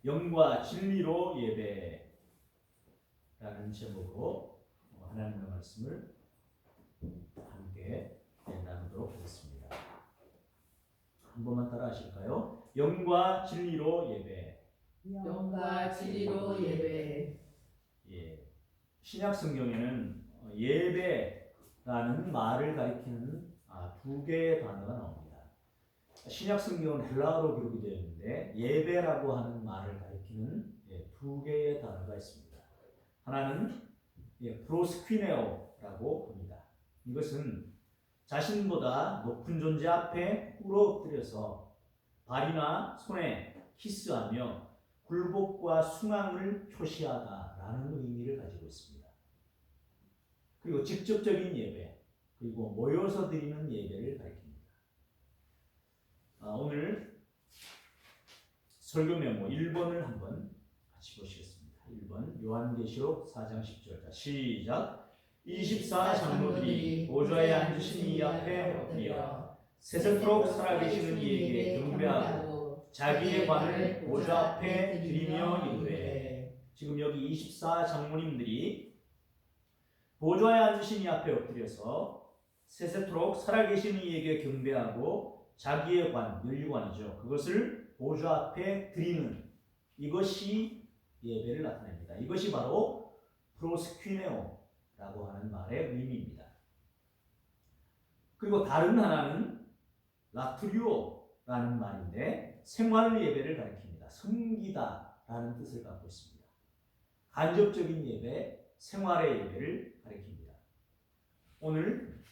영과 진리로 예배라는 제목으로 하나님의 말씀을 함께 나누도록 하겠습니다. 한 번만 따라 하실까요? 영과 진리로 예배. 영과 진리로 예배. 예. 신약 성경에는 예배라는 말을 가리키는 두 개의 단어가 나옵니다. 신약 성경은 헬라어로 기록이 되어 있는데 예배라고 하는 말을 가리키는 두 개의 단어가 있습니다. 하나는 프로스퀴네오라고 합니다. 이것은 자신보다 높은 존재 앞에 꿇어 엎드려서 발이나 손에 키스하며 굴복과 숭앙을 표시하다라는 의미를 가지고 있습니다. 그리고 직접적인 예배, 그리고 모여서 드리는 예배를 가리킵니다. 오늘 설교 메모 1번을 한번 같이 보시겠습니다. 1번 요한계시록 4장 10절. 시작. 24 장로들이 보좌에 앉으신 이 앞에 엎드려 세세토록 살아계시는 이에게 경배하고 자기의 관을 보좌 앞에 드리며 이르되. 지금 여기 24 장로님들이 보좌에 앉으신 이 앞에 엎드려서 세세토록 살아계시는 이에게 경배하고 자기의 관, 윤리관이죠. 그것을 보좌 앞에 드리는 이것이 예배를 나타냅니다. 이것이 바로 프로스퀴네오라고 하는 말의 의미입니다. 그리고 다른 하나는 라투리오라는 말인데 생활 예배를 가리킵니다. 섬기다라는 뜻을 갖고 있습니다. 간접적인 예배, 생활의 예배를 가리킵니다. 오늘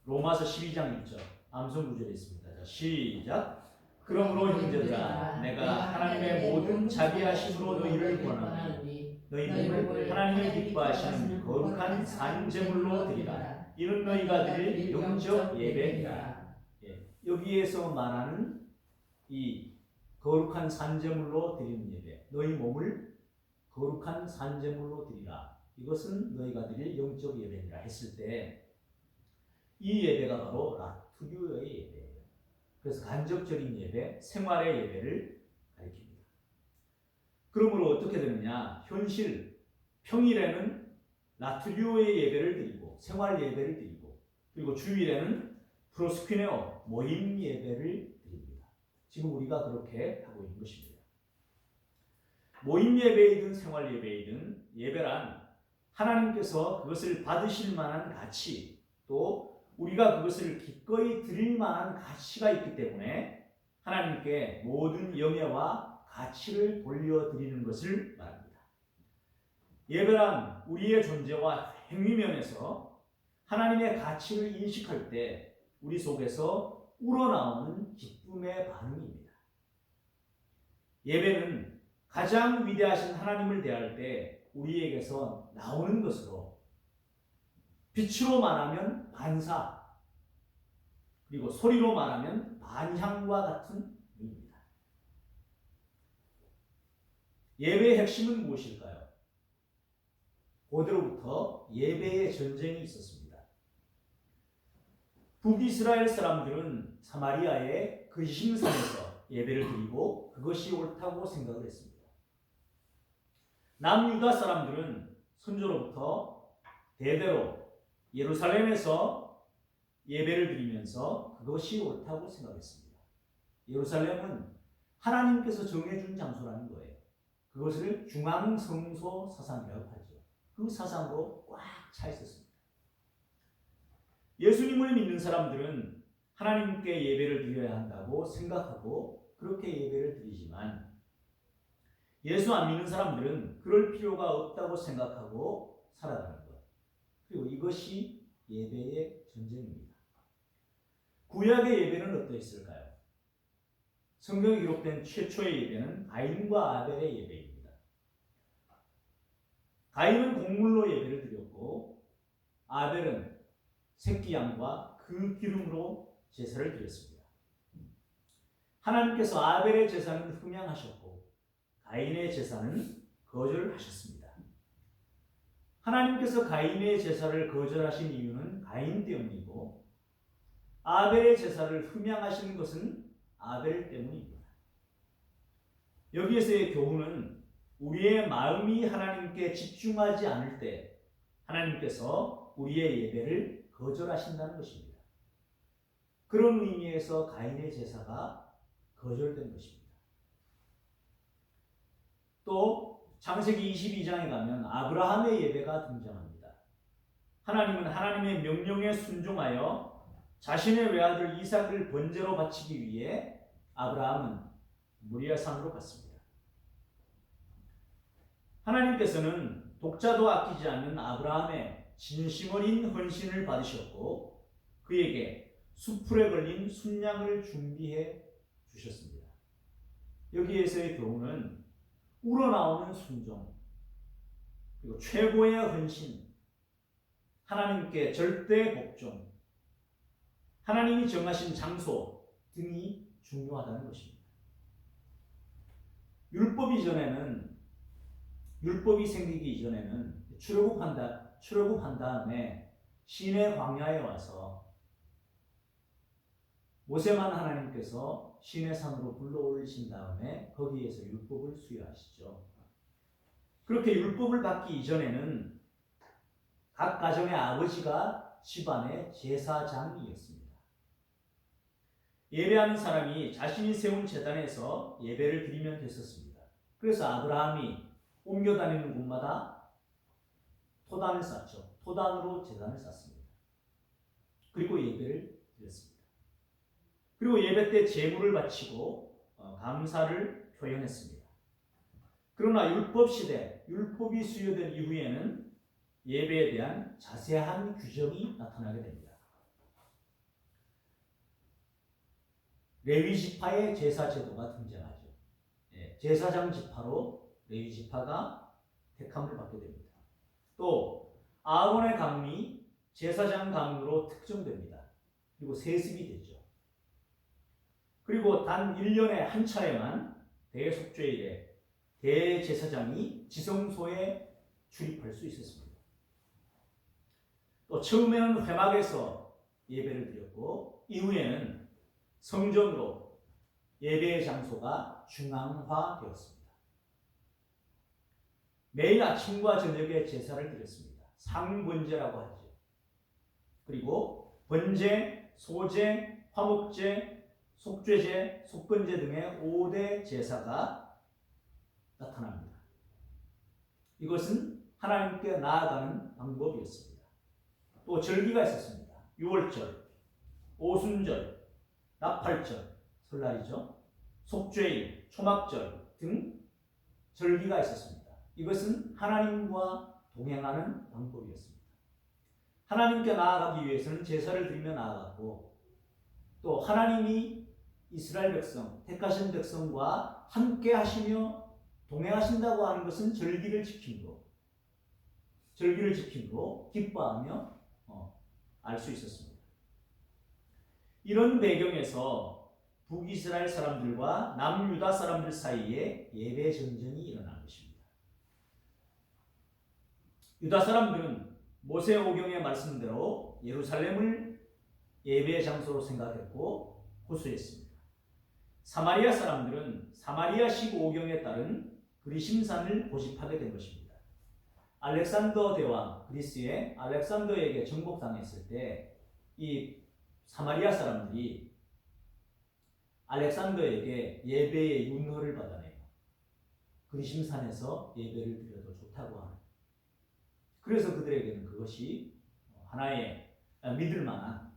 로마서 12장 1절 암송 구절에 있습니다. 자, 시작. 그러므로 형제들아 내가 하나님의 모든 자비하심으로 너희를 권하노니 너희 몸을 하나님의 기뻐하시는 거룩한 산제물로 드리라. 이는 너희가 드릴 영적 예배니라. 여기에서 말하는 이 거룩한 산제물로 드리는 예배, 너희 몸을 거룩한 산제물로 드리라. 이것은 너희가 드릴 영적 예배니라 했을 때 이 예배가 바로 라투리오의 예배예요. 그래서 간접적인 예배, 생활의 예배를 가리킵니다. 그러므로 어떻게 되느냐? 현실, 평일에는 라투리오의 예배를 드리고 생활 예배를 드리고 그리고 주일에는 프로스퀴네오, 모임 예배를 드립니다. 지금 우리가 그렇게 하고 있는 것입니다. 모임 예배이든 생활 예배이든 예배란 하나님께서 그것을 받으실 만한 가치 또 우리가 그것을 기꺼이 드릴 만한 가치가 있기 때문에 하나님께 모든 영예와 가치를 돌려드리는 것을 말합니다. 예배란 우리의 존재와 행위면에서 하나님의 가치를 인식할 때 우리 속에서 우러나오는 기쁨의 반응입니다. 예배는 가장 위대하신 하나님을 대할 때 우리에게서 나오는 것으로 빛으로 말하면 반사, 그리고 소리로 말하면 반향과 같은 의미입니다. 예배의 핵심은 무엇일까요? 고대로부터 예배의 전쟁이 있었습니다. 북이스라엘 사람들은 사마리아의 근심산에서 예배를 드리고 그것이 옳다고 생각을 했습니다. 남유다 사람들은 선조로부터 대대로 예루살렘에서 예배를 드리면서 그것이 옳다고 생각했습니다. 예루살렘은 하나님께서 정해준 장소라는 거예요. 그것을 중앙성소 사상이라고 하죠. 그 사상으로 꽉 차 있었습니다. 예수님을 믿는 사람들은 하나님께 예배를 드려야 한다고 생각하고 그렇게 예배를 드리지만 예수 안 믿는 사람들은 그럴 필요가 없다고 생각하고 살아가는 것. 그리고 이것이 예배의 전쟁입니다. 구약의 예배는 어떠했을까요? 성경에 기록된 최초의 예배는 가인과 아벨의 예배입니다. 가인은 곡물로 예배를 드렸고 아벨은 새끼 양과 그 기름으로 제사를 드렸습니다. 하나님께서 아벨의 제사는 흠양하셨고 가인의 제사는 거절하셨습니다. 하나님께서 가인의 제사를 거절하신 이유는 가인 때문이고 아벨의 제사를 흠양하신 것은 아벨 때문입니다. 여기에서의 교훈은 우리의 마음이 하나님께 집중하지 않을 때 하나님께서 우리의 예배를 거절하신다는 것입니다. 그런 의미에서 가인의 제사가 거절된 것입니다. 또 창세기 22장에 가면 아브라함의 예배가 등장합니다. 하나님은 하나님의 명령에 순종하여 자신의 외아들 이삭을 번제로 바치기 위해 아브라함은 모리아산으로 갔습니다. 하나님께서는 독자도 아끼지 않는 아브라함의 진심 어린 헌신을 받으셨고 그에게 수풀에 걸린 순양을 준비해 주셨습니다. 여기에서의 교훈은 우러나오는 순종, 그리고 최고의 헌신, 하나님께 절대 복종, 하나님이 정하신 장소 등이 중요하다는 것입니다. 율법이 생기기 이전에는 출애굽한 다음에 시내 광야에 와서 모세만 하나님께서 시내 산으로 불러올리신 다음에 거기에서 율법을 수여하시죠. 그렇게 율법을 받기 이전에는 각 가정의 아버지가 집안의 제사장이었습니다. 예배하는 사람이 자신이 세운 제단에서 예배를 드리면 됐었습니다. 그래서 아브라함이 옮겨 다니는 곳마다 토단을 쌓죠. 토단으로 제단을 쌓습니다. 그리고 예배를 드렸습니다. 그리고 예배 때 제물을 바치고 감사를 표현했습니다. 그러나 율법 시대, 율법이 수여된 이후에는 예배에 대한 자세한 규정이 나타나게 됩니다. 레위 지파의 제사 제도가 등장하죠. 제사장 지파로 레위 지파가 택함을 받게 됩니다. 또 아론의 가문이 제사장 가문으로 특정됩니다. 그리고 세습이 되죠. 그리고 단 1년에 한 차례만 대속죄일에 대제사장이 지성소에 출입할 수 있었습니다. 또 처음에는 회막에서 예배를 드렸고 이후에는 성전으로 예배의 장소가 중앙화되었습니다. 매일 아침과 저녁에 제사를 드렸습니다. 상번제라고 하죠. 그리고 번제, 소제, 화목제, 속죄제, 속건제 등의 5대 제사가 나타납니다. 이것은 하나님께 나아가는 방법이었습니다. 또 절기가 있었습니다. 6월절, 오순절, 나팔절, 설날이죠. 속죄일, 초막절 등 절기가 있었습니다. 이것은 하나님과 동행하는 방법이었습니다. 하나님께 나아가기 위해서는 제사를 드리며 나아갔고 또 하나님이 이스라엘 백성, 택하신 백성과 함께 하시며 동행하신다고 하는 것은 절기를 지킴으로 기뻐하며 알 수 있었습니다. 이런 배경에서 북이스라엘 사람들과 남유다 사람들 사이에 예배 전쟁이 일어난 것입니다. 유다 사람들은 모세오경의 말씀대로 예루살렘을 예배 장소로 생각했고 호소했습니다. 사마리아 사람들은 사마리아식 오경에 따른 그리심산을 고집하게 된 것입니다. 알렉산더 대왕, 그리스의 알렉산더에게 정복당했을 때 이 사마리아 사람들이 알렉산더에게 예배의 윤허를 받아내요. 그리심산에서 예배를 드려도 좋다고 하는. 그래서 그들에게는 그것이 하나의 믿을 만한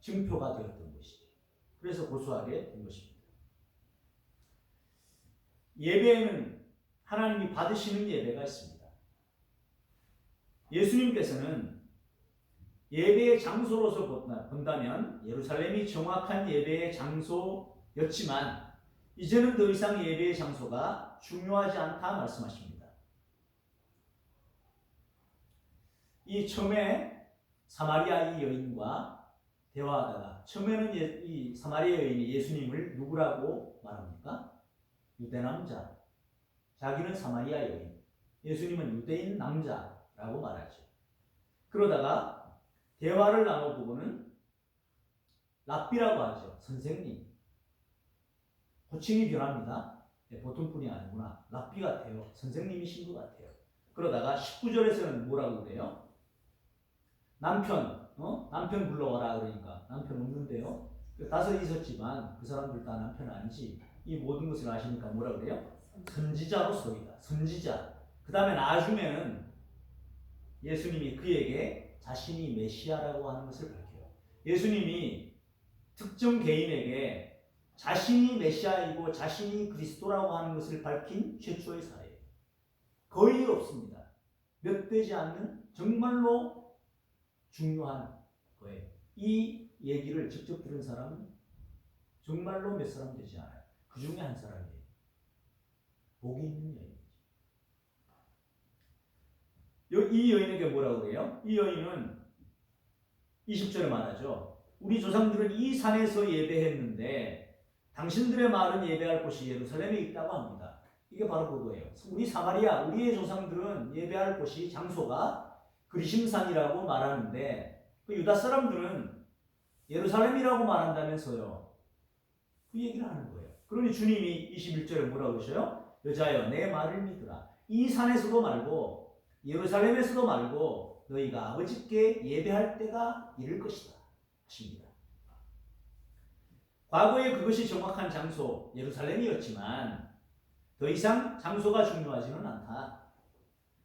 증표가 되었던 것이죠. 그래서 고수하게 된 것입니다. 예배에는 하나님이 받으시는 예배가 있습니다. 예수님께서는 예배의 장소로서 본다면 예루살렘이 정확한 예배의 장소였지만 이제는 더 이상 예배의 장소가 중요하지 않다 말씀하십니다. 이 처음에 사마리아 이 여인과 대화하다가 처음에는 이 사마리아 여인이 예수님을 누구라고 말합니까? 유대 남자. 자기는 사마리아 여인. 예수님은 유대인 남자라고 말하죠. 그러다가 대화를 나눠보고는 랍비라고 하죠. 선생님. 호칭이 변합니다. 보통 분이 아니구나. 랍비 같아요. 선생님이신 것 같아요. 그러다가 19절에서는 뭐라고 그래요? 남편 불러와라 그러니까 남편 없는데요. 5 있었지만 그 사람들 다 남편 아니지. 이 모든 것을 아시니까 뭐라 그래요? 선지자로서이다. 선지자. 그 다음에 나중에는 예수님이 그에게 자신이 메시아라고 하는 것을 밝혀요. 예수님이 특정 개인에게 자신이 메시아이고 자신이 그리스도라고 하는 것을 밝힌 최초의 사례예요. 거의 없습니다. 몇 되지 않는 정말로 중요한 거예요. 이 얘기를 직접 들은 사람은 정말로 몇 사람 되지 않아요. 그 중에 한 사람이에요. 복이 있는 여인. 이 여인에게 뭐라고 그래요? 이 여인은 20절에 말하죠. 우리 조상들은 이 산에서 예배했는데 당신들의 말은 예배할 곳이 예루살렘에 있다고 합니다. 이게 바로 그거예요. 우리 사마리아, 우리의 조상들은 예배할 곳이 장소가 그리심산이라고 말하는데 그 유다 사람들은 예루살렘이라고 말한다면서요. 그 얘기를 하는 거예요. 그러니 주님이 21절에 뭐라고 그러셔요? 여자여 내 말을 믿으라. 이 산에서도 말고 예루살렘에서도 말고 너희가 아버지께 예배할 때가 이를 것이다 하십니다. 과거에 그것이 정확한 장소 예루살렘이었지만 더 이상 장소가 중요하지는 않다.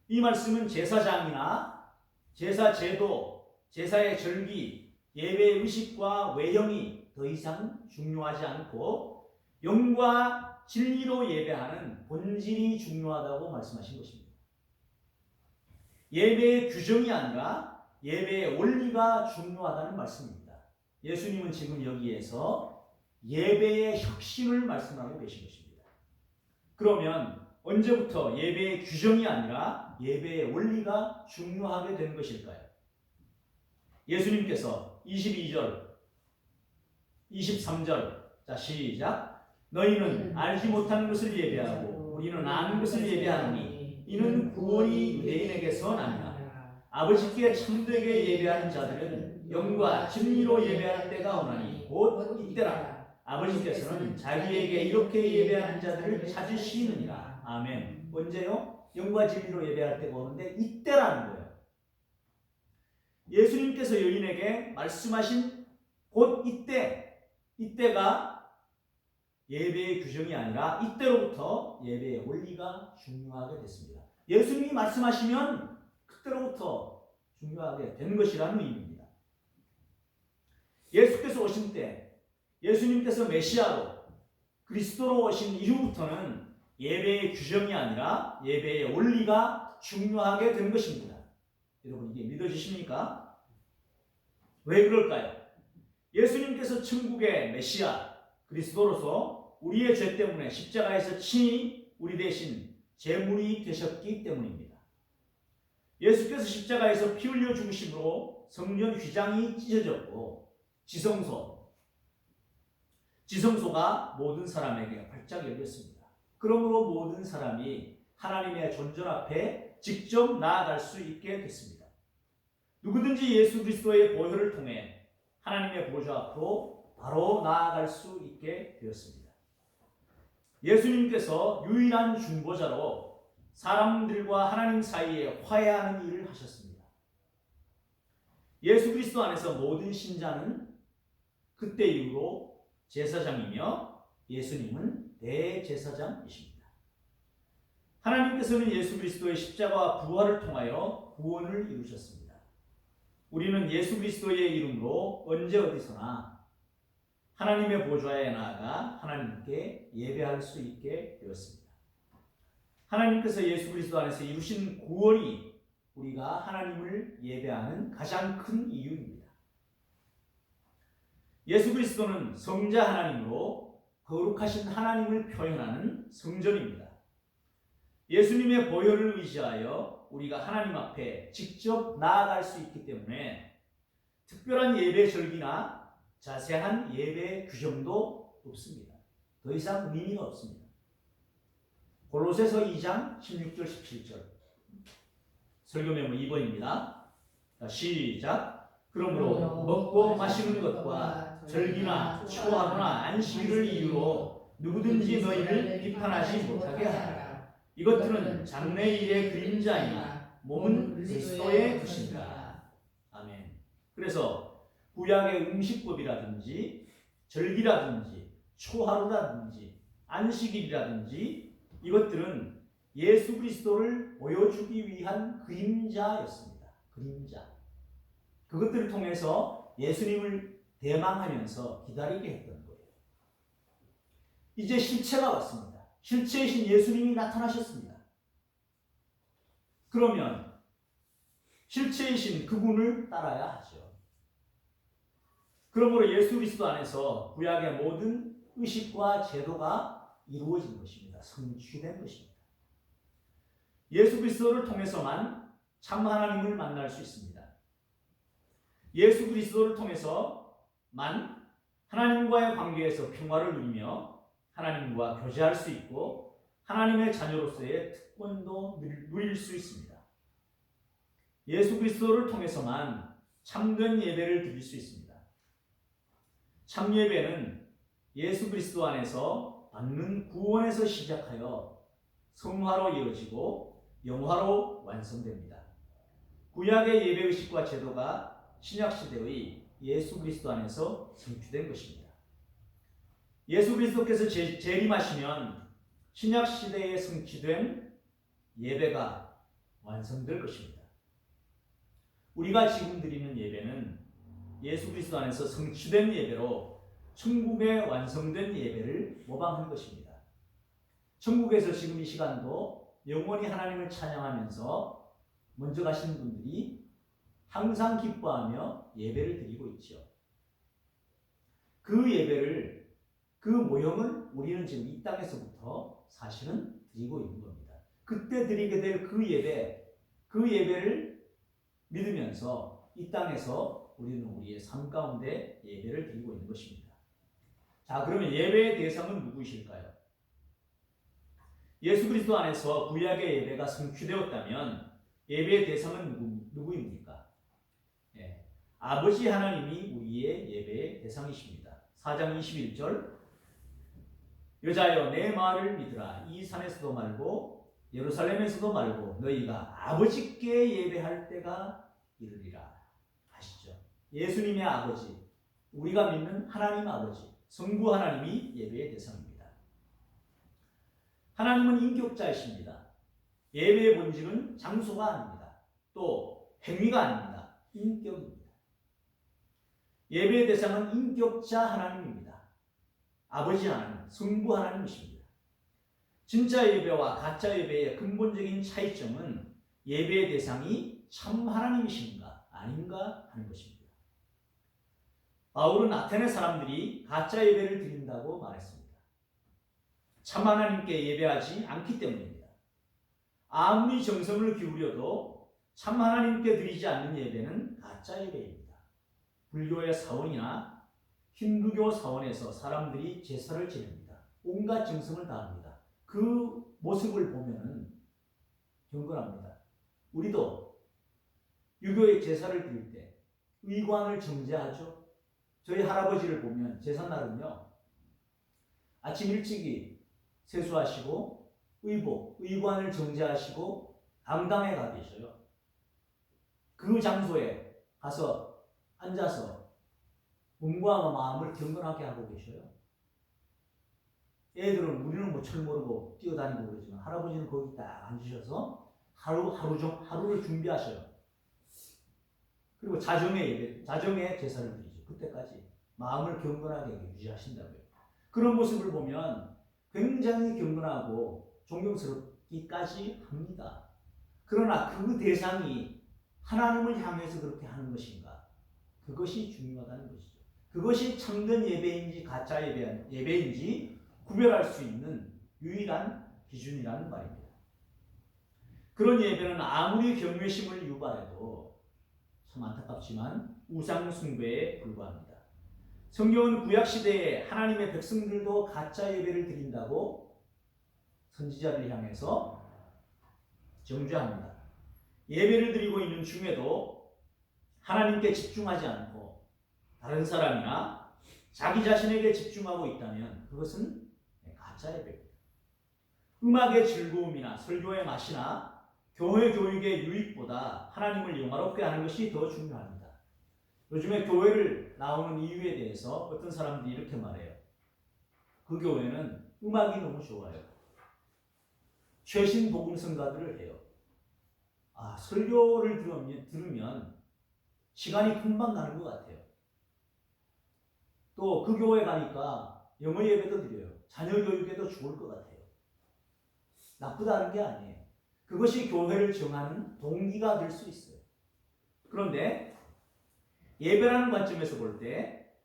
이 말씀은 제사장이나 제사 제도, 제사의 절기, 예배 의식과 외형이 더 이상 중요하지 않고 영과 진리로 예배하는 본질이 중요하다고 말씀하신 것입니다. 예배의 규정이 아니라 예배의 원리가 중요하다는 말씀입니다. 예수님은 지금 여기에서 예배의 혁신을 말씀하고 계신 것입니다. 그러면 언제부터 예배의 규정이 아니라 예배의 원리가 중요하게 된 것일까요? 예수님께서 22절, 23절, 자 시작. 너희는 알지 못하는 것을 예배하고 우리는 아는 것을 예배하노니 이는 구원이 유대인에게서 나니라. 아버지께 참되게 예배하는 자들은 영과 진리로 예배할 때가 오나니 곧 이때라. 아버지께서는 자기에게 이렇게 예배하는 자들을 찾으시느니라. 아멘. 언제요? 영과 진리로 예배할 때가 오는데 이때라는 거예요. 예수님께서 여인에게 말씀하신 곧 이때가 예배의 규정이 아니라 이때로부터 예배의 원리가 중요하게 됐습니다. 예수님이 말씀하시면 그때로부터 중요하게 된 것이라는 의미입니다. 예수께서 오신 때, 예수님께서 메시아로 그리스도로 오신 이후부터는 예배의 규정이 아니라 예배의 원리가 중요하게 된 것입니다. 여러분 이게 믿어지십니까? 왜 그럴까요? 예수님께서 천국의 메시아 그리스도로서 우리의 죄 때문에 십자가에서 친히 우리 대신 제물이 되셨기 때문입니다. 예수께서 십자가에서 피 흘려 죽으심으로 성전 휘장이 찢어졌고 지성소가 모든 사람에게 활짝 열렸습니다. 그러므로 모든 사람이 하나님의 존전 앞에 직접 나아갈 수 있게 됐습니다. 누구든지 예수 그리스도의 보혈을 통해 하나님의 보좌 앞으로 바로 나아갈 수 있게 되었습니다. 예수님께서 유일한 중보자로 사람들과 하나님 사이에 화해하는 일을 하셨습니다. 예수 그리스도 안에서 모든 신자는 그때 이후로 제사장이며 예수님은 대제사장이십니다. 하나님께서는 예수 그리스도의 십자가와 부활을 통하여 구원을 이루셨습니다. 우리는 예수 그리스도의 이름으로 언제 어디서나 하나님의 보좌에 나아가 하나님께 예배할 수 있게 되었습니다. 하나님께서 예수 그리스도 안에서 이루신 구원이 우리가 하나님을 예배하는 가장 큰 이유입니다. 예수 그리스도는 성자 하나님으로 거룩하신 하나님을 표현하는 성전입니다. 예수님의 보혈을 의지하여 우리가 하나님 앞에 직접 나아갈 수 있기 때문에 특별한 예배 절기나 자세한 예배 규정도 없습니다. 더 이상 의미가 없습니다. 골로새서 2장 16절 17절 설교 메모 2번입니다. 시작. 그러므로 먹고 마시는 것과 절기나 추호하거나 안식일을 이유로 누구든지 너희를 비판하지 못하게 하라. 이것들은 장래일의 그림자이나 몸은 그리스도의 것이니라. 아멘. 그래서 구약의 음식법이라든지 절기라든지 초하루라든지 안식일이라든지 이것들은 예수 그리스도를 보여주기 위한 그림자였습니다. 그림자. 그것들을 통해서 예수님을 대망하면서 기다리게 했던 거예요. 이제 실체가 왔습니다. 실체이신 예수님이 나타나셨습니다. 그러면 실체이신 그분을 따라야 하죠. 그러므로 예수 그리스도 안에서 구약의 모든 의식과 제도가 이루어진 것입니다. 성취된 것입니다. 예수 그리스도를 통해서만 참 하나님을 만날 수 있습니다. 예수 그리스도를 통해서만 하나님과의 관계에서 평화를 누리며 하나님과 교제할 수 있고 하나님의 자녀로서의 특권도 누릴 수 있습니다. 예수 그리스도를 통해서만 참된 예배를 드릴 수 있습니다. 참 예배는 예수 그리스도 안에서 받는 구원에서 시작하여 성화로 이어지고 영화로 완성됩니다. 구약의 예배의식과 제도가 신약시대의 예수 그리스도 안에서 성취된 것입니다. 예수 그리스도께서 재림하시면 신약시대에 성취된 예배가 완성될 것입니다. 우리가 지금 드리는 예배는 예수 그리스도 안에서 성취된 예배로 천국에 완성된 예배를 모방한 것입니다. 천국에서 지금 이 시간도 영원히 하나님을 찬양하면서 먼저 가시는 분들이 항상 기뻐하며 예배를 드리고 있죠. 그 예배를, 그 모형을 우리는 지금 이 땅에서부터 사실은 드리고 있는 겁니다. 그때 드리게 될 그 예배를 믿으면서 이 땅에서 우리는 우리의 삶 가운데 예배를 드리고 있는 것입니다. 자, 그러면 예배의 대상은 누구이실까요? 예수 그리스도 안에서 구약의 예배가 성취되었다면 예배의 대상은 누구입니까? 예, 아버지 하나님이 우리의 예배의 대상이십니다. 4장 21절 여자여 내 말을 믿으라. 이 산에서도 말고 예루살렘에서도 말고 너희가 아버지께 예배할 때가 이르리라 하시죠. 예수님의 아버지, 우리가 믿는 하나님 아버지, 성부 하나님이 예배의 대상입니다. 하나님은 인격자이십니다. 예배의 본질은 장소가 아닙니다. 또 행위가 아닙니다. 인격입니다. 예배의 대상은 인격자 하나님입니다. 아버지 하나님, 성부 하나님이십니다. 진짜 예배와 가짜 예배의 근본적인 차이점은 예배의 대상이 참 하나님이신가 아닌가 하는 것입니다. 바울은 아테네 사람들이 가짜 예배를 드린다고 말했습니다. 참 하나님께 예배하지 않기 때문입니다. 아무리 정성을 기울여도 참 하나님께 드리지 않는 예배는 가짜 예배입니다. 불교의 사원이나 힌두교 사원에서 사람들이 제사를 지냅니다. 온갖 정성을 다합니다. 그 모습을 보면 경건합니다. 우리도 유교의 제사를 드릴 때 의관을 정제하죠. 저희 할아버지를 보면 제삿날은요, 아침 일찍이 세수하시고 의관을 정제하시고 강당에 가 계셔요. 그 장소에 가서 앉아서 몸과 마음을 경건하게 하고 계셔요. 애들은 우리는 뭐 철 모르고 뛰어다니고 그러지만 할아버지는 거기 딱 앉으셔서 하루를 준비하셔요. 그리고 자정에 제사를 드리죠. 그때까지 마음을 경건하게 유지하신다고요. 그런 모습을 보면 굉장히 경건하고 존경스럽기까지 합니다. 그러나 그 대상이 하나님을 향해서 그렇게 하는 것인가? 그것이 중요하다는 것이죠. 그것이 참된 예배인지 가짜 예배인지 구별할 수 있는 유일한 기준이라는 말입니다. 그런 예배는 아무리 경외심을 유발해도 참 안타깝지만 우상 숭배에 불과합니다. 성경은 구약시대에 하나님의 백성들도 가짜 예배를 드린다고 선지자를 향해서 정죄합니다. 예배를 드리고 있는 중에도 하나님께 집중하지 않고 다른 사람이나 자기 자신에게 집중하고 있다면 그것은 가짜 예배입니다. 음악의 즐거움이나 설교의 맛이나 교회 교육의 유익보다 하나님을 영화롭게 하는 것이 더 중요합니다. 요즘에 교회를 나오는 이유에 대해서 어떤 사람들이 이렇게 말해요. 그 교회는 음악이 너무 좋아요. 최신 복음성가들을 해요. 설교를 들으면 시간이 금방 가는 것 같아요. 또 그 교회 가니까 영어 예배도 드려요. 자녀 교육에도 좋을 것 같아요. 나쁘다는 게 아니에요. 그것이 교회를 정하는 동기가 될 수 있어요. 그런데 예배라는 관점에서 볼 때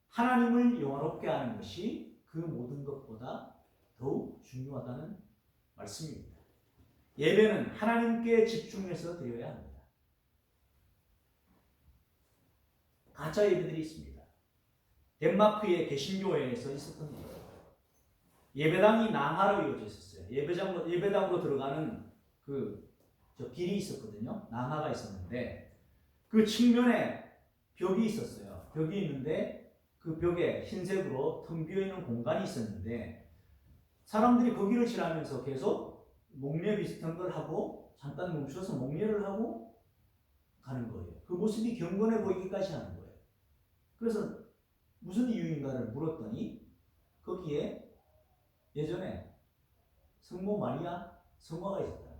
하나님을 영화롭게 하는 것이 그 모든 것보다 더욱 중요하다는 말씀입니다. 예배는 하나님께 집중해서 드려야 합니다. 가짜 예배들이 있습니다. 덴마크의 개신교회에서 있었던 일이에요. 예배당이 낭하로 이어져 있었어요. 예배당으로 들어가는 길이 있었거든요. 낭하가 있었는데 그 측면에 벽이 있었어요. 벽이 있는데 그 벽에 흰색으로 텅 비어 있는 공간이 있었는데 사람들이 거기를 지나면서 계속 목례 비슷한 걸 하고 잠깐 멈춰서 목례를 하고 가는 거예요. 그 모습이 경건해 보이기까지 하는 거예요. 그래서 무슨 이유인가를 물었더니 거기에 예전에 성모 마리아 성화가 있었다.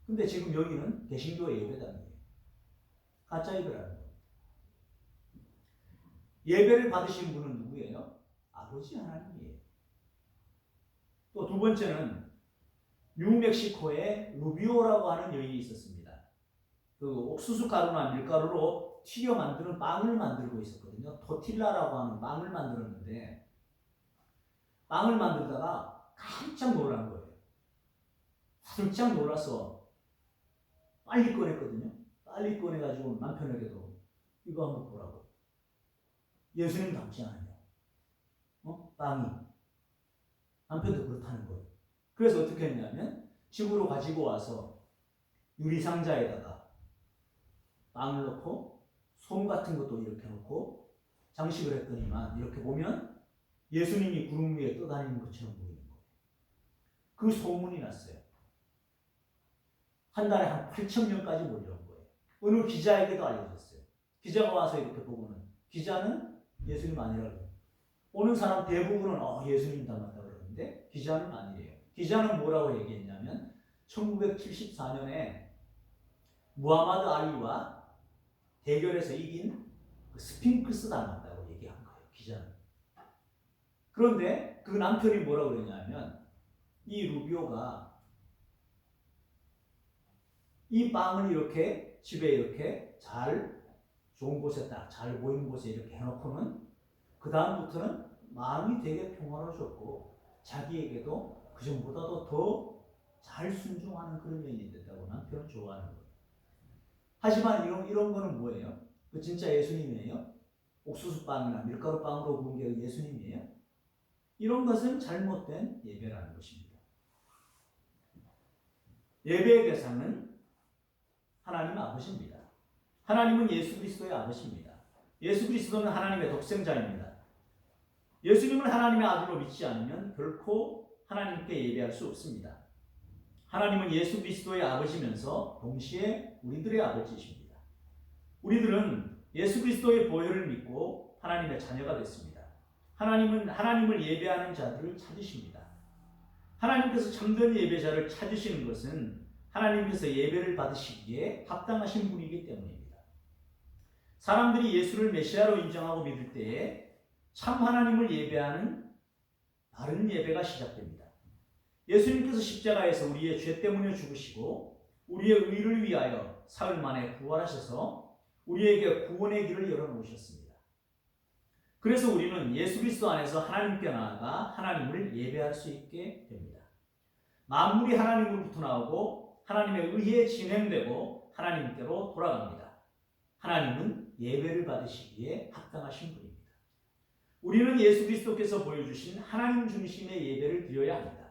근데 지금 여기는 개신교의 예배당이에요. 가짜 예배라는 거예요. 예배를 받으신 분은 누구예요? 아버지 하나님이에요. 또 두 번째는 뉴멕시코에 루비오라고 하는 여인이 있었습니다. 그 옥수수 가루나 밀가루로 튀겨 만드는 빵을 만들고 있었거든요. 토틸라라고 하는 빵을 만들었는데 빵을 만들다가 깜짝 놀란 거예요. 깜짝 놀라서 빨리 꺼냈거든요. 빨리 꺼내가지고 남편에게도 이거 한번 보라고. 예수님 닮지 않아요. 빵이. 남편도 그렇다는 거예요. 그래서 어떻게 했냐면 집으로 가지고 와서 유리상자에다가 빵을 넣고 솜 같은 것도 이렇게 넣고 장식을 했더니만 이렇게 보면 예수님이 구름 위에 떠다니는 것처럼 보이는 거예요. 그 소문이 났어요. 한 달에 한 8,000명까지 몰려온 거예요. 어느 기자에게도 알려졌어요. 기자가 와서 이렇게 보고는 기자는 예수님 아니라고. 오는 사람 대부분은 예수님 닮았다 그러는데 기자는 아니래요. 기자는 뭐라고 얘기했냐면 1974년에 무하마드 알리와 대결에서 이긴 그 스핑크스 닮았다고 얘기한 거예요. 기자는. 그런데 그 남편이 뭐라고 그랬냐면 이 루비오가 이 빵을 이렇게 집에 이렇게 잘 좋은 곳에 딱 잘 보이는 곳에 이렇게 해놓고는 그 다음부터는 마음이 되게 평화로워졌고 자기에게도 그 전보다도 더 잘 순종하는 그런 여인이 됐다고 남편을 좋아하는 거예요. 하지만 이런 거는 뭐예요? 그 진짜 예수님이에요? 옥수수빵이나 밀가루빵으로 구운 게 예수님이에요? 이런 것은 잘못된 예배라는 것입니다. 예배의 대상은 하나님 아버지입니다. 하나님은 예수 그리스도의 아버지입니다. 예수 그리스도는 하나님의 독생자입니다. 예수님을 하나님의 아들로 믿지 않으면 결코 하나님께 예배할 수 없습니다. 하나님은 예수 그리스도의 아버지면서 동시에 우리들의 아버지이십니다. 우리들은 예수 그리스도의 보혈을 믿고 하나님의 자녀가 됐습니다. 하나님은 하나님을 예배하는 자들을 찾으십니다. 하나님께서 참된 예배자를 찾으시는 것은 하나님께서 예배를 받으시기에 합당하신 분이기 때문입니다. 사람들이 예수를 메시아로 인정하고 믿을 때에 참 하나님을 예배하는 바른 예배가 시작됩니다. 예수님께서 십자가에서 우리의 죄 때문에 죽으시고 우리의 의를 위하여 사흘 만에 부활하셔서 우리에게 구원의 길을 열어놓으셨습니다. 그래서 우리는 예수 그리스도 안에서 하나님께 나아가 하나님을 예배할 수 있게 됩니다. 만물이 하나님으로부터 나오고 하나님의 의에 진행되고 하나님께로 돌아갑니다. 하나님은 예배를 받으시기에 합당하신 분입니다. 우리는 예수 그리스도께서 보여주신 하나님 중심의 예배를 드려야 합니다.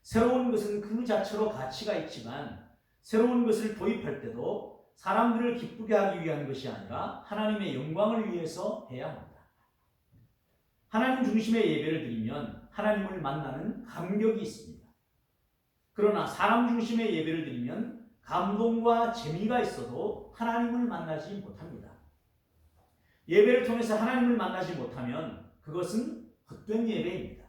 새로운 것은 그 자체로 가치가 있지만 새로운 것을 도입할 때도 사람들을 기쁘게 하기 위한 것이 아니라 하나님의 영광을 위해서 해야 합니다. 하나님 중심의 예배를 드리면 하나님을 만나는 감격이 있습니다. 그러나 사람 중심의 예배를 드리면 감동과 재미가 있어도 하나님을 만나지 못합니다. 예배를 통해서 하나님을 만나지 못하면 그것은 헛된 예배입니다.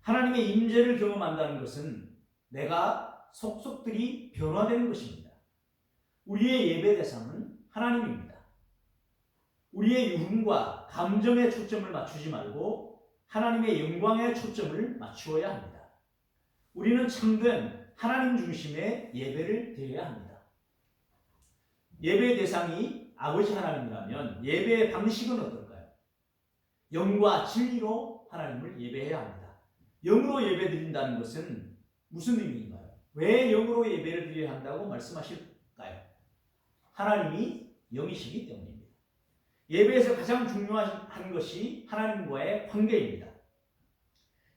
하나님의 임재를 경험한다는 것은 내가 속속들이 변화되는 것입니다. 우리의 예배 대상은 하나님입니다. 우리의 유흥과 감정에 초점을 맞추지 말고 하나님의 영광에 초점을 맞추어야 합니다. 우리는 참된 하나님 중심의 예배를 드려야 합니다. 예배의 대상이 아버지 하나님이라면 예배의 방식은 어떨까요? 영과 진리로 하나님을 예배해야 합니다. 영으로 예배 드린다는 것은 무슨 의미인가요? 왜 영으로 예배를 드려야 한다고 말씀하실까요? 하나님이 영이시기 때문입니다. 예배에서 가장 중요한 것이 하나님과의 관계입니다.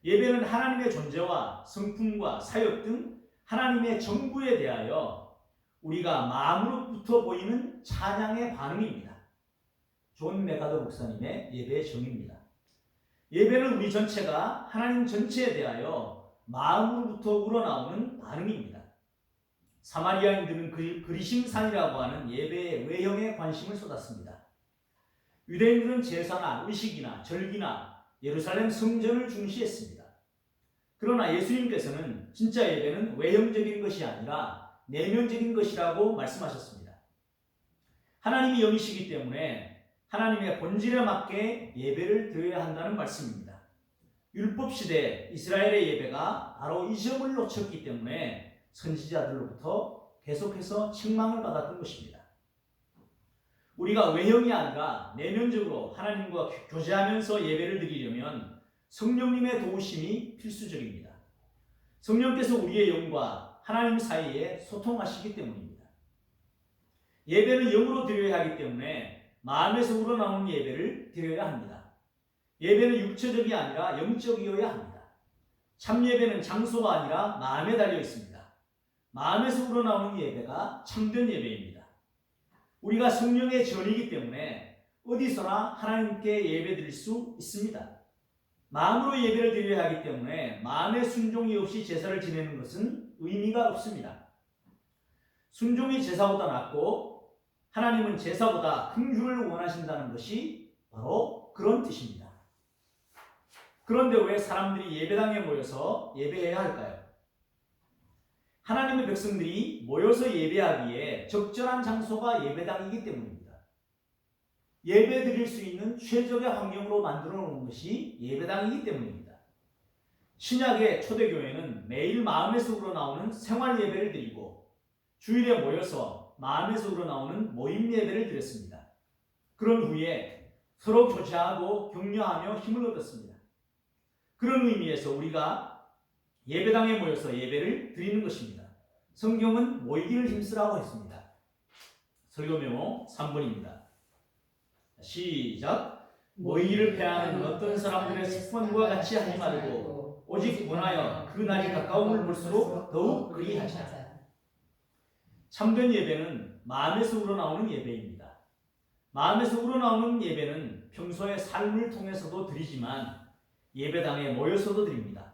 예배는 하나님의 존재와 성품과 사역 등 하나님의 정부에 대하여 우리가 마음으로부터 보이는 찬양의 반응입니다. 존 메가더 목사님의 예배의 정의입니다. 예배는 우리 전체가 하나님 전체에 대하여 마음으로부터 우러나오는 반응입니다. 사마리아인들은 그리심산이라고 하는 예배의 외형에 관심을 쏟았습니다. 유대인들은 제사나 의식이나 절기나 예루살렘 성전을 중시했습니다. 그러나 예수님께서는 진짜 예배는 외형적인 것이 아니라 내면적인 것이라고 말씀하셨습니다. 하나님이 영이시기 때문에 하나님의 본질에 맞게 예배를 드려야 한다는 말씀입니다. 율법 시대 이스라엘의 예배가 바로 이 점을 놓쳤기 때문에 선지자들로부터 계속해서 책망을 받았던 것입니다. 우리가 외형이 아니라 내면적으로 하나님과 교제하면서 예배를 드리려면 성령님의 도우심이 필수적입니다. 성령께서 우리의 영과 하나님 사이에 소통하시기 때문입니다. 예배는 영으로 드려야 하기 때문에 마음에서 우러나오는 예배를 드려야 합니다. 예배는 육체적이 아니라 영적이어야 합니다. 참 예배는 장소가 아니라 마음에 달려 있습니다. 마음에서 우러나오는 예배가 참된 예배입니다. 우리가 성령의 전이기 때문에 어디서나 하나님께 예배 드릴 수 있습니다. 마음으로 예배를 드려야 하기 때문에 마음의 순종이 없이 제사를 지내는 것은 의미가 없습니다. 순종이 제사보다 낫고 하나님은 제사보다 긍휼을 원하신다는 것이 바로 그런 뜻입니다. 그런데 왜 사람들이 예배당에 모여서 예배해야 할까요? 하나님의 백성들이 모여서 예배하기에 적절한 장소가 예배당이기 때문입니다. 예배 드릴 수 있는 최적의 환경으로 만들어 놓은 것이 예배당이기 때문입니다. 신약의 초대교회는 매일 마음에서 우러나오는 생활 예배를 드리고 주일에 모여서 마음에서 우러나오는 모임 예배를 드렸습니다. 그런 후에 서로 교제하고 격려하며 힘을 얻었습니다. 그런 의미에서 우리가 예배당에 모여서 예배를 드리는 것입니다. 성경은 모이기를 힘쓰라고 했습니다. 설교 메모 3번입니다. 시작. 모이기를 패하는 어떤 사람들의 습관과 같이 하지 말고 오직 원하여 그 날이 가까움을 볼수록 더욱 그리하자. 참된 예배는 마음에서 우러나오는 예배입니다. 마음에서 우러나오는 예배는 평소의 삶을 통해서도 드리지만 예배당에 모여서도 드립니다.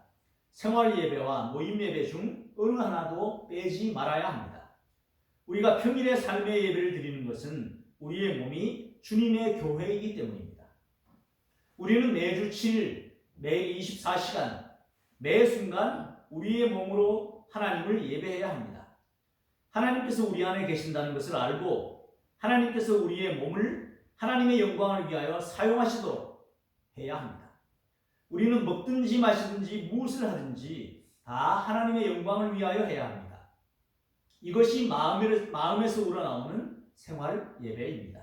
생활 예배와 모임 예배 중 어느 하나도 빼지 말아야 합니다. 우리가 평일에 삶의 예배를 드리는 것은 우리의 몸이 주님의 교회이기 때문입니다. 우리는 매주 7일, 매일 24시간, 매 순간 우리의 몸으로 하나님을 예배해야 합니다. 하나님께서 우리 안에 계신다는 것을 알고 하나님께서 우리의 몸을 하나님의 영광을 위하여 사용하시도록 해야 합니다. 우리는 먹든지 마시든지 무엇을 하든지 다 하나님의 영광을 위하여 해야 합니다. 이것이 마음에서 우러나오는 생활 예배입니다.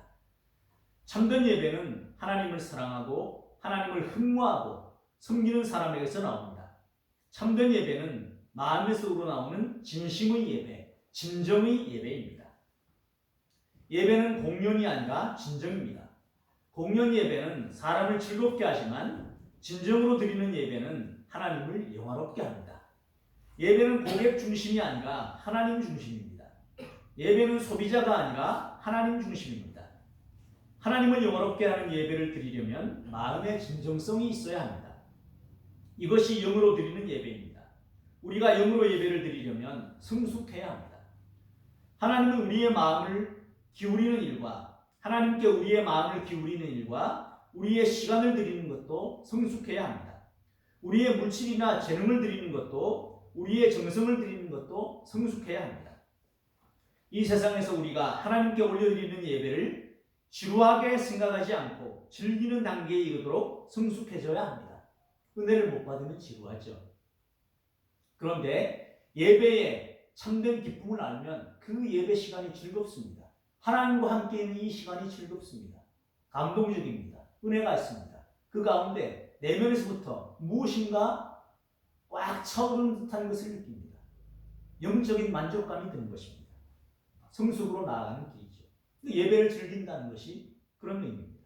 참된 예배는 하나님을 사랑하고 하나님을 흠모하고 섬기는 사람에게서 나옵니다. 참된 예배는 마음에서 우러나오는 진심의 예배, 진정의 예배입니다. 예배는 공연이 아니라 진정입니다. 공연 예배는 사람을 즐겁게 하지만 진정으로 드리는 예배는 하나님을 영화롭게 합니다. 예배는 고객 중심이 아니라 하나님 중심입니다. 예배는 소비자가 아니라 하나님 중심입니다. 하나님을 영화롭게 하는 예배를 드리려면 마음의 진정성이 있어야 합니다. 이것이 영으로 드리는 예배입니다. 우리가 영으로 예배를 드리려면 성숙해야 합니다. 하나님은 우리의 마음을 기울이는 일과 하나님께 우리의 마음을 기울이는 일과 우리의 시간을 드리는 것도 성숙해야 합니다. 우리의 물질이나 재능을 드리는 것도 우리의 정성을 드리는 것도 성숙해야 합니다. 이 세상에서 우리가 하나님께 올려드리는 예배를 지루하게 생각하지 않고 즐기는 단계에 이르도록 성숙해져야 합니다. 은혜를 못 받으면 지루하죠. 그런데 예배에 참된 기쁨을 알면 그 예배 시간이 즐겁습니다. 하나님과 함께 있는 이 시간이 즐겁습니다. 감동적입니다. 은혜가 있습니다. 그 가운데 내면에서부터 무엇인가 꽉 차오르는 듯한 것을 느낍니다. 영적인 만족감이 드는 것입니다. 성숙으로 나아가는 길이죠. 예배를 즐긴다는 것이 그런 의미입니다.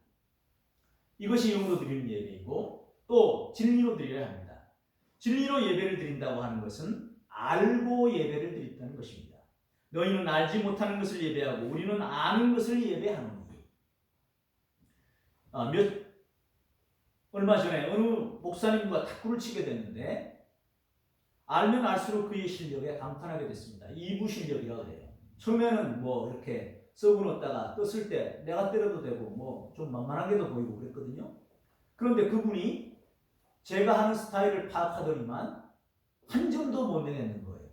이것이 영으로 드리는 예배이고 또 진리로 드려야 합니다. 진리로 예배를 드린다고 하는 것은 알고 예배를 드린다는 것입니다. 너희는 알지 못하는 것을 예배하고 우리는 아는 것을 예배하노니. 얼마 전에 어느 목사님과 탁구를 치게 됐는데 알면 알수록 그의 실력에 감탄하게 됐습니다. 2부 실력이라고 해요. 처음에는 뭐 이렇게 서브 넣었다가 떴을 때 내가 때려도 되고 뭐 좀 만만하게도 보이고 그랬거든요. 그런데 그분이 제가 하는 스타일을 파악하더니만 한 점도 못 내겠는 거예요.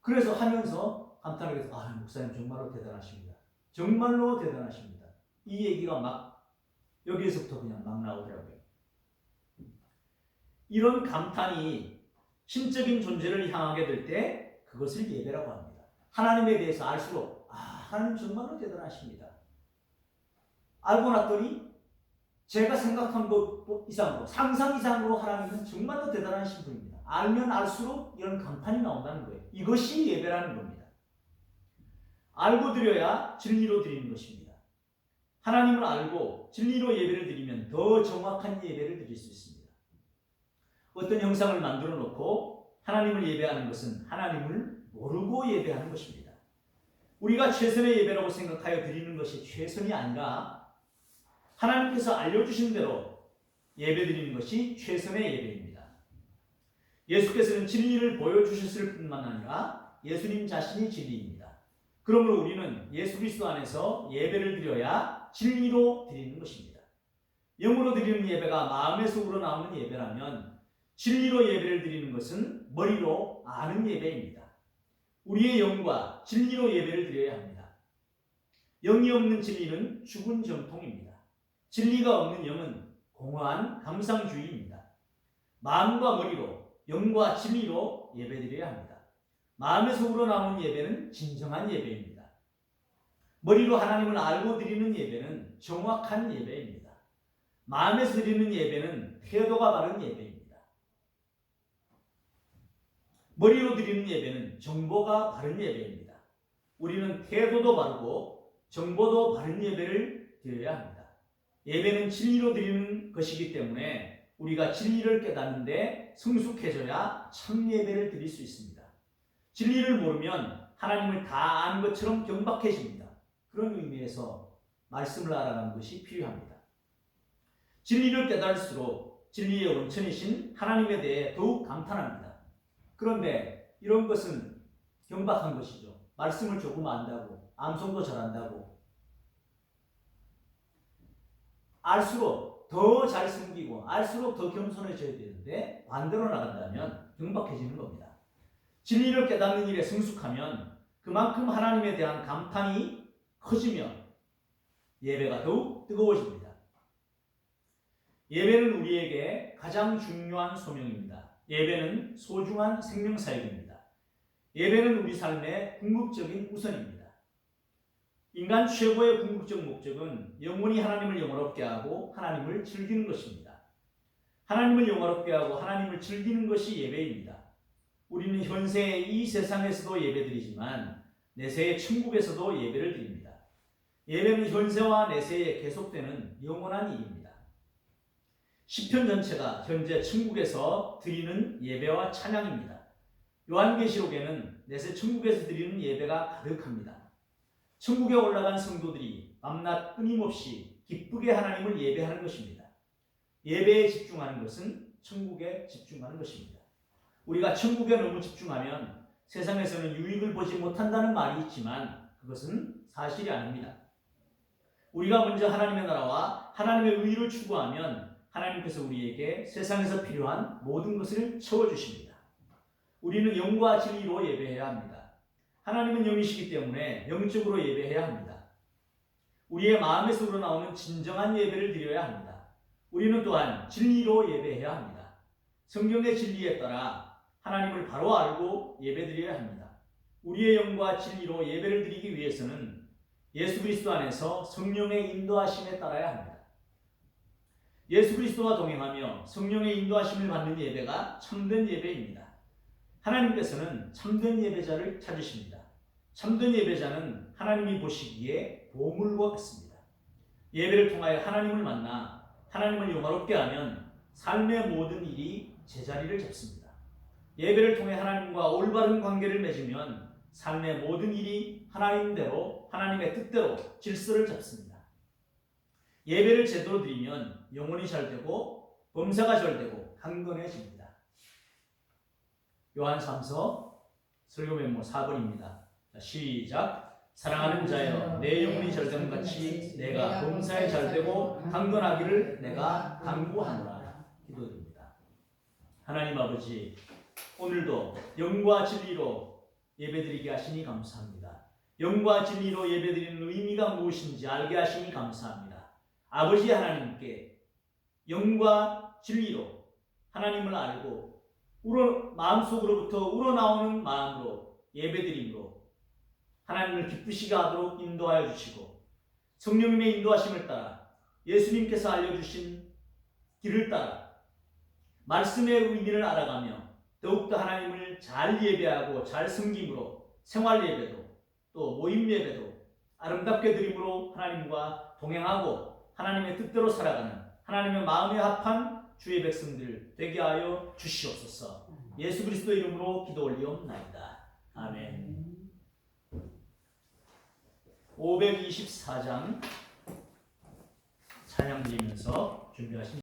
그래서 하면서 감탄하게 돼서 목사님 정말로 대단하십니다. 정말로 대단하십니다. 이 얘기가 막 여기에서부터 그냥 막 나오더라고요. 이런 감탄이 신적인 존재를 향하게 될 때 그것을 예배라고 합니다. 하나님에 대해서 알수록 하나님 정말로 대단하십니다. 알고 났더니 제가 생각한 것 이상으로 상상 이상으로 하나님은 정말로 대단하신 분입니다. 알면 알수록 이런 감탄이 나온다는 거예요. 이것이 예배라는 겁니다. 알고 드려야 진리로 드리는 것입니다. 하나님을 알고 진리로 예배를 드리면 더 정확한 예배를 드릴 수 있습니다. 어떤 형상을 만들어 놓고 하나님을 예배하는 것은 하나님을 모르고 예배하는 것입니다. 우리가 최선의 예배라고 생각하여 드리는 것이 최선이 아니라 하나님께서 알려주신 대로 예배드리는 것이 최선의 예배입니다. 예수께서는 진리를 보여주셨을 뿐만 아니라 예수님 자신이 진리입니다. 그러므로 우리는 예수 그리스도 안에서 예배를 드려야 진리로 드리는 것입니다. 영으로 드리는 예배가 마음에서 우러나오는 예배라면 진리로 예배를 드리는 것은 머리로 아는 예배입니다. 우리의 영과 진리로 예배를 드려야 합니다. 영이 없는 진리는 죽은 정통입니다. 진리가 없는 영은 공허한 감상주의입니다. 마음과 머리로 영과 진리로 예배드려야 합니다. 마음에서 우러나오는 예배는 진정한 예배입니다. 머리로 하나님을 알고 드리는 예배는 정확한 예배입니다. 마음에서 드리는 예배는 태도가 바른 예배입니다. 머리로 드리는 예배는 정보가 바른 예배입니다. 우리는 태도도 바르고 정보도 바른 예배를 드려야 합니다. 예배는 진리로 드리는 것이기 때문에 우리가 진리를 깨닫는데 성숙해져야 참 예배를 드릴 수 있습니다. 진리를 모르면 하나님을 다 아는 것처럼 경박해집니다. 그런 의미에서 말씀을 알아가는 것이 필요합니다. 진리를 깨달을수록 진리의 원천이신 하나님에 대해 더욱 감탄합니다. 그런데 이런 것은 경박한 것이죠. 말씀을 조금 안다고, 암송도 잘한다고 알수록 더 잘 숨기고 알수록 더 겸손해져야 되는데 반대로 나간다면 경박해지는 겁니다. 진리를 깨닫는 일에 성숙하면 그만큼 하나님에 대한 감탄이 커지며 예배가 더욱 뜨거워집니다. 예배는 우리에게 가장 중요한 소명입니다. 예배는 소중한 생명사역입니다. 예배는 우리 삶의 궁극적인 우선입니다. 인간 최고의 궁극적 목적은 영원히 하나님을 영화롭게 하고 하나님을 즐기는 것입니다. 하나님을 영화롭게 하고 하나님을 즐기는 것이 예배입니다. 우리는 현세의 이 세상에서도 예배드리지만 내세의 천국에서도 예배를 드립니다. 예배는 현세와 내세에 계속되는 영원한 일입니다. 시편 전체가 현재 천국에서 드리는 예배와 찬양입니다. 요한계시록에는 내세 천국에서 드리는 예배가 가득합니다. 천국에 올라간 성도들이 밤낮 끊임없이 기쁘게 하나님을 예배하는 것입니다. 예배에 집중하는 것은 천국에 집중하는 것입니다. 우리가 천국에 너무 집중하면 세상에서는 유익을 보지 못한다는 말이 있지만 그것은 사실이 아닙니다. 우리가 먼저 하나님의 나라와 하나님의 의를 추구하면 하나님께서 우리에게 세상에서 필요한 모든 것을 채워주십니다. 우리는 영과 진리로 예배해야 합니다. 하나님은 영이시기 때문에 영적으로 예배해야 합니다. 우리의 마음에서 우러나오는 진정한 예배를 드려야 합니다. 우리는 또한 진리로 예배해야 합니다. 성경의 진리에 따라 하나님을 바로 알고 예배드려야 합니다. 우리의 영과 진리로 예배를 드리기 위해서는 예수 그리스도 안에서 성령의 인도하심에 따라야 합니다. 예수 그리스도와 동행하며 성령의 인도하심을 받는 예배가 참된 예배입니다. 하나님께서는 참된 예배자를 찾으십니다. 참된 예배자는 하나님이 보시기에 보물과 같습니다. 예배를 통하여 하나님을 만나 하나님을 영화롭게 하면 삶의 모든 일이 제자리를 잡습니다. 예배를 통해 하나님과 올바른 관계를 맺으면 삶의 모든 일이 하나님대로 하나님의 뜻대로 질서를 잡습니다. 예배를 제대로 드리면 영혼이 잘되고 범사가 잘되고 강건해집니다. 요한 3서 설교 멤버 4번입니다. 시작. 사랑하는 자여 내 영혼이 잘됨 같이 내가 범사에 잘되고 강건하기를 내가 간구하노라. 기도드립니다. 하나님 아버지, 오늘도 영과 진리로 예배드리게 하시니 감사합니다. 영과 진리로 예배드리는 의미가 무엇인지 알게 하시니 감사합니다. 아버지 하나님께 영과 진리로 하나님을 알고 마음속으로부터 우러나오는 마음으로 예배드림으로 하나님을 기쁘시게 하도록 인도하여 주시고 성령님의 인도하심을 따라 예수님께서 알려주신 길을 따라 말씀의 의미를 알아가며 더욱더 하나님을 잘 예배하고 잘 섬김으로 생활 예배도 또 모임 예배도 아름답게 드림으로 하나님과 동행하고 하나님의 뜻대로 살아가는 하나님의 마음에 합한 주의 백성들 되게 하여 주시옵소서. 예수 그리스도 이름으로 기도 올리옵나이다. 아멘. 524장 찬양 드리면서 준비하십니다.